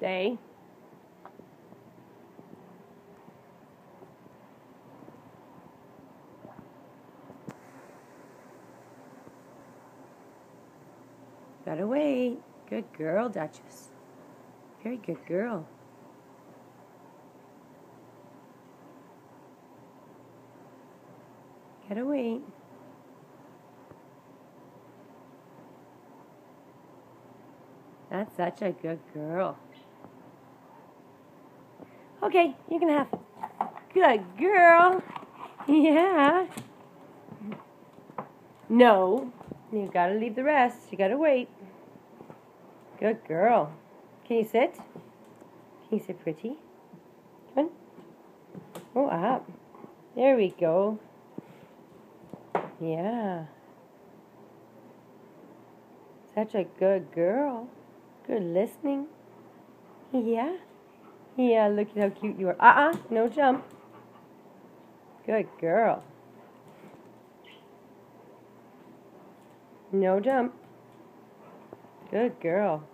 Stay. Gotta wait. Good girl, Duchess. Very good girl. Gotta wait. That's such a good girl. Okay, you can have. Good girl. Yeah. No. You gotta leave the rest. You gotta wait. Good girl. Can you sit? Can you sit pretty? Come on. Oh, up. There we go. Yeah. Such a good girl. Good listening. Yeah. Yeah, look at how cute you are. No jump. Good girl. No jump. Good girl.